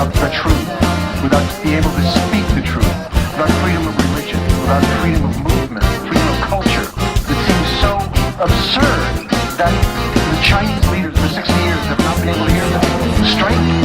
without the truth, without being able to speak the truth, without freedom of religion, without freedom of movement, freedom of culture. It seems so absurd that the Chinese leaders for 60 years have not been able to hear them straight.